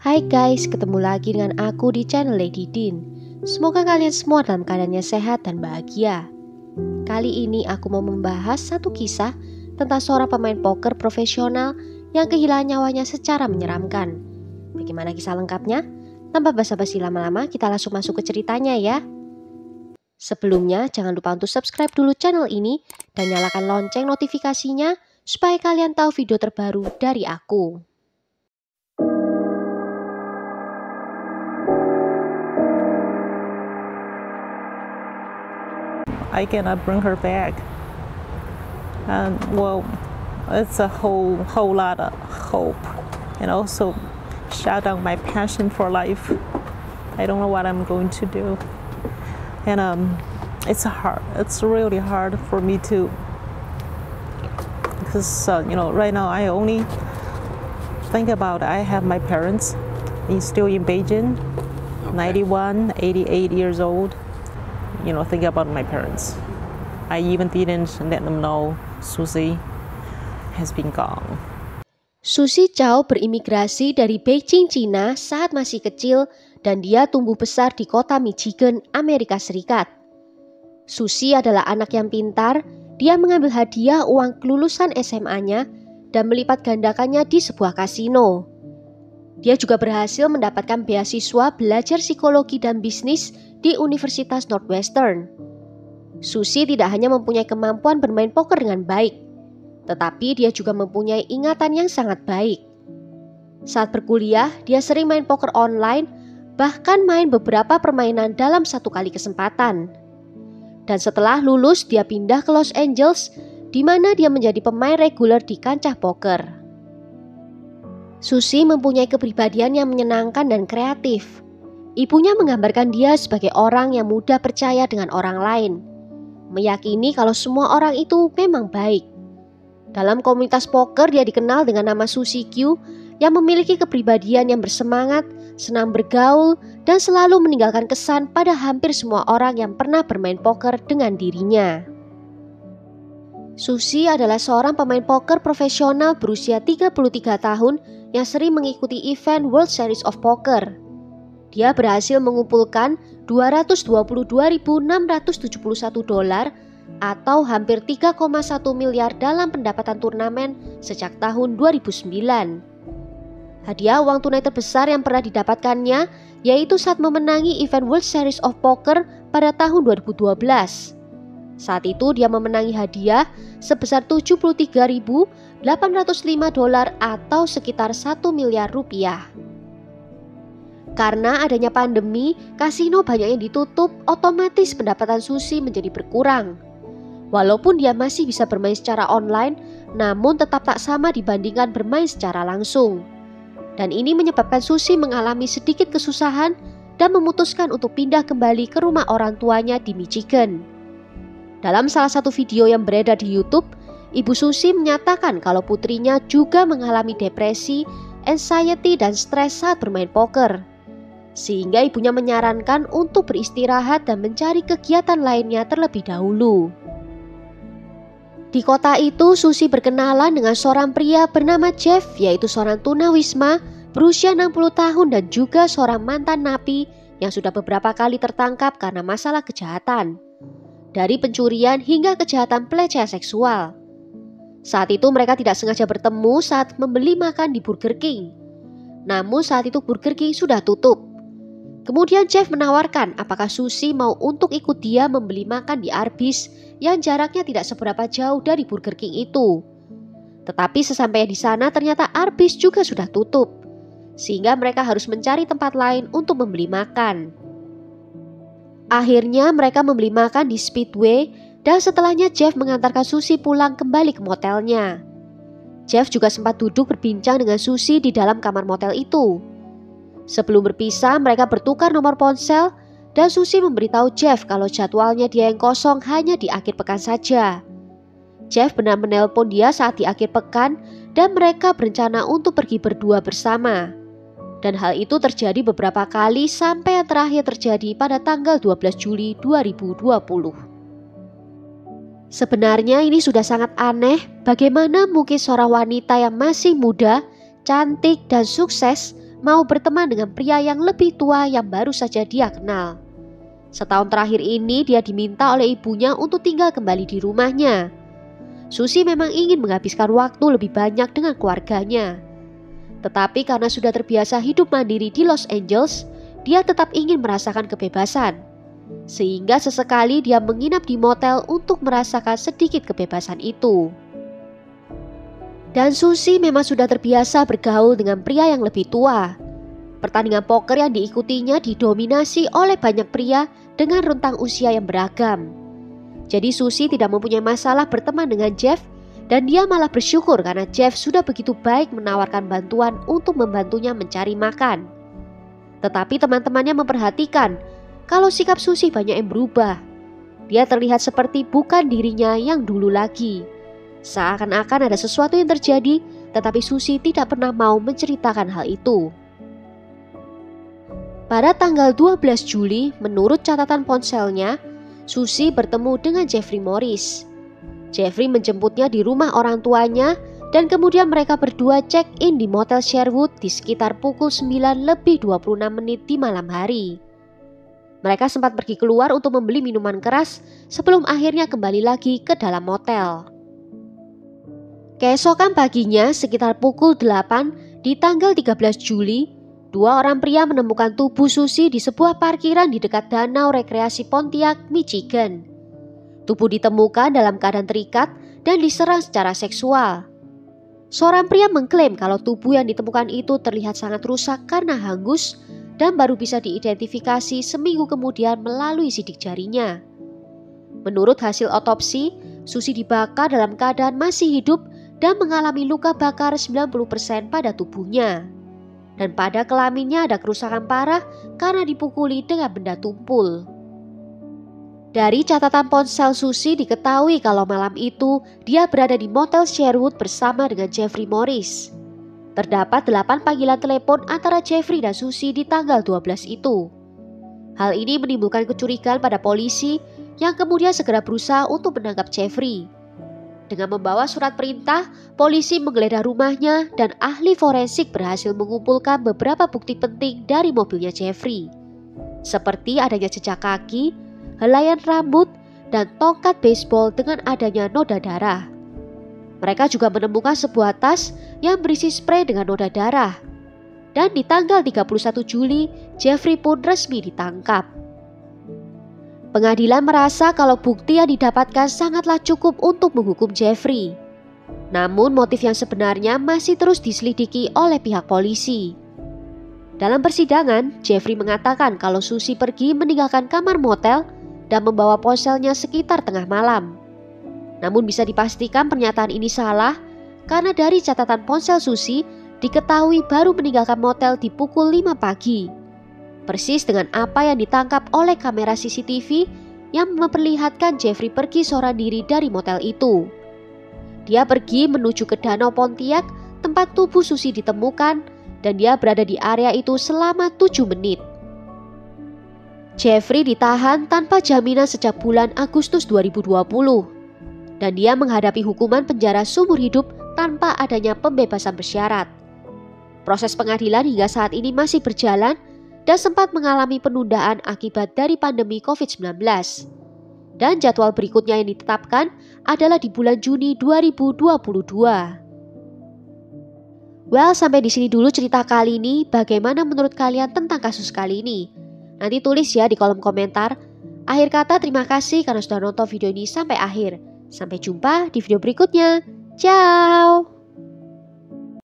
Hai guys, ketemu lagi dengan aku di channel Lady Din. Semoga kalian semua dalam keadaannya sehat dan bahagia. Kali ini aku mau membahas satu kisah tentang seorang pemain poker profesional yang kehilangan nyawanya secara menyeramkan. Bagaimana kisah lengkapnya? Tanpa basa-basi lama-lama, kita langsung masuk ke ceritanya ya. Sebelumnya, jangan lupa untuk subscribe dulu channel ini dan nyalakan lonceng notifikasinya supaya kalian tahu video terbaru dari aku. I cannot bring her back. And well, it's a whole lot of hope, and also shut down my passion for life. I don't know what I'm going to do, and it's hard. It's really hard for me to, because right now I only think about I have my parents. He's still in Beijing, 91, 88 years old. Think about my parents. I even didn't let them know Susie has been gone. Susie Chow berimigrasi dari Beijing, Cina saat masih kecil dan dia tumbuh besar di kota Michigan, Amerika Serikat. Susie adalah anak yang pintar, dia mengambil hadiah uang kelulusan SMA-nya dan melipat gandakannya di sebuah kasino. Dia juga berhasil mendapatkan beasiswa belajar psikologi dan bisnis di Universitas Northwestern. Susie tidak hanya mempunyai kemampuan bermain poker dengan baik, tetapi dia juga mempunyai ingatan yang sangat baik. Saat berkuliah, dia sering main poker online, bahkan main beberapa permainan dalam satu kali kesempatan. Dan setelah lulus, dia pindah ke Los Angeles, di mana dia menjadi pemain reguler di kancah poker. Susie mempunyai kepribadian yang menyenangkan dan kreatif. Ibunya menggambarkan dia sebagai orang yang mudah percaya dengan orang lain, meyakini kalau semua orang itu memang baik. Dalam komunitas poker dia dikenal dengan nama Susie Q yang memiliki kepribadian yang bersemangat, senang bergaul, dan selalu meninggalkan kesan pada hampir semua orang yang pernah bermain poker dengan dirinya. Susie adalah seorang pemain poker profesional berusia 33 tahun yang sering mengikuti event World Series of Poker. Dia berhasil mengumpulkan $222.671 atau hampir 3,1 miliar dalam pendapatan turnamen sejak tahun 2009. Hadiah uang tunai terbesar yang pernah didapatkannya yaitu saat memenangi event World Series of Poker pada tahun 2012. Saat itu dia memenangi hadiah sebesar $73.805 atau sekitar 1 miliar rupiah. Karena adanya pandemi, kasino banyak yang ditutup, otomatis pendapatan Susie menjadi berkurang. Walaupun dia masih bisa bermain secara online, namun tetap tak sama dibandingkan bermain secara langsung. Dan ini menyebabkan Susie mengalami sedikit kesusahan dan memutuskan untuk pindah kembali ke rumah orang tuanya di Michigan. Dalam salah satu video yang beredar di YouTube, Ibu Susie menyatakan kalau putrinya juga mengalami depresi, anxiety, dan stres saat bermain poker. Sehingga ibunya menyarankan untuk beristirahat dan mencari kegiatan lainnya terlebih dahulu. Di kota itu, Susie berkenalan dengan seorang pria bernama Jeff, yaitu seorang tunawisma berusia 60 tahun dan juga seorang mantan napi yang sudah beberapa kali tertangkap karena masalah kejahatan. Dari pencurian hingga kejahatan pelecehan seksual. Saat itu mereka tidak sengaja bertemu saat membeli makan di Burger King. Namun saat itu Burger King sudah tutup. Kemudian Jeff menawarkan apakah Susie mau untuk ikut dia membeli makan di Arby's yang jaraknya tidak seberapa jauh dari Burger King itu. Tetapi sesampainya di sana ternyata Arby's juga sudah tutup, sehingga mereka harus mencari tempat lain untuk membeli makan. Akhirnya mereka membeli makan di Speedway dan setelahnya Jeff mengantarkan Susie pulang kembali ke motelnya. Jeff juga sempat duduk berbincang dengan Susie di dalam kamar motel itu. Sebelum berpisah, mereka bertukar nomor ponsel dan Susie memberitahu Jeff kalau jadwalnya dia yang kosong hanya di akhir pekan saja. Jeff benar menelpon dia saat di akhir pekan dan mereka berencana untuk pergi berdua bersama. Dan hal itu terjadi beberapa kali sampai yang terakhir terjadi pada tanggal 12 Juli 2020. Sebenarnya ini sudah sangat aneh bagaimana mungkin seorang wanita yang masih muda, cantik dan sukses mau berteman dengan pria yang lebih tua yang baru saja dia kenal. Setahun terakhir ini dia diminta oleh ibunya untuk tinggal kembali di rumahnya. Susie memang ingin menghabiskan waktu lebih banyak dengan keluarganya. Tetapi karena sudah terbiasa hidup mandiri di Los Angeles, dia tetap ingin merasakan kebebasan. Sehingga sesekali dia menginap di motel untuk merasakan sedikit kebebasan itu. Dan Susie memang sudah terbiasa bergaul dengan pria yang lebih tua. Pertandingan poker yang diikutinya didominasi oleh banyak pria dengan rentang usia yang beragam. Jadi Susie tidak mempunyai masalah berteman dengan Jeff, dan dia malah bersyukur karena Jeff sudah begitu baik menawarkan bantuan untuk membantunya mencari makan. Tetapi teman-temannya memperhatikan kalau sikap Susie banyak yang berubah. Dia terlihat seperti bukan dirinya yang dulu lagi. Seakan-akan ada sesuatu yang terjadi, tetapi Susie tidak pernah mau menceritakan hal itu. Pada tanggal 12 Juli, menurut catatan ponselnya, Susie bertemu dengan Jeffrey Morris. Jeffrey menjemputnya di rumah orang tuanya dan kemudian mereka berdua check-in di Motel Sherwood di sekitar pukul 9:26 di malam hari. Mereka sempat pergi keluar untuk membeli minuman keras sebelum akhirnya kembali lagi ke dalam motel. Keesokan paginya sekitar pukul 8 di tanggal 13 Juli, dua orang pria menemukan tubuh Susie di sebuah parkiran di dekat danau rekreasi Pontiac, Michigan. Tubuh ditemukan dalam keadaan terikat dan diserang secara seksual. Seorang pria mengklaim kalau tubuh yang ditemukan itu terlihat sangat rusak karena hangus dan baru bisa diidentifikasi seminggu kemudian melalui sidik jarinya. Menurut hasil otopsi, Susie dibakar dalam keadaan masih hidup dan mengalami luka bakar 90% pada tubuhnya. Dan pada kelaminnya ada kerusakan parah karena dipukuli dengan benda tumpul. Dari catatan ponsel Susie diketahui kalau malam itu dia berada di Motel Sherwood bersama dengan Jeffrey Morris. Terdapat 8 panggilan telepon antara Jeffrey dan Susie di tanggal 12 itu. Hal ini menimbulkan kecurigaan pada polisi yang kemudian segera berusaha untuk menangkap Jeffrey. Dengan membawa surat perintah, polisi menggeledah rumahnya dan ahli forensik berhasil mengumpulkan beberapa bukti penting dari mobilnya Jeffrey. Seperti adanya jejak kaki, helaian rambut, dan tongkat baseball dengan adanya noda darah. Mereka juga menemukan sebuah tas yang berisi sprei dengan noda darah. Dan di tanggal 31 Juli, Jeffrey pun resmi ditangkap. Pengadilan merasa kalau bukti yang didapatkan sangatlah cukup untuk menghukum Jeffrey. Namun motif yang sebenarnya masih terus diselidiki oleh pihak polisi. Dalam persidangan, Jeffrey mengatakan kalau Susie pergi meninggalkan kamar motel dan membawa ponselnya sekitar tengah malam. Namun bisa dipastikan pernyataan ini salah karena dari catatan ponsel Susie diketahui baru meninggalkan motel di pukul 5 pagi. Persis dengan apa yang ditangkap oleh kamera CCTV yang memperlihatkan Jeffrey pergi seorang diri dari motel itu. Dia pergi menuju ke Danau Pontiac tempat tubuh Susie ditemukan dan dia berada di area itu selama 7 menit. Jeffrey ditahan tanpa jaminan sejak bulan Agustus 2020 dan dia menghadapi hukuman penjara seumur hidup tanpa adanya pembebasan bersyarat. Proses pengadilan hingga saat ini masih berjalan dan sempat mengalami penundaan akibat dari pandemi COVID-19. Dan jadwal berikutnya yang ditetapkan adalah di bulan Juni 2022. Well, sampai di sini dulu cerita kali ini. Bagaimana menurut kalian tentang kasus kali ini? Nanti tulis ya di kolom komentar. Akhir kata terima kasih karena sudah nonton video ini sampai akhir. Sampai jumpa di video berikutnya. Ciao!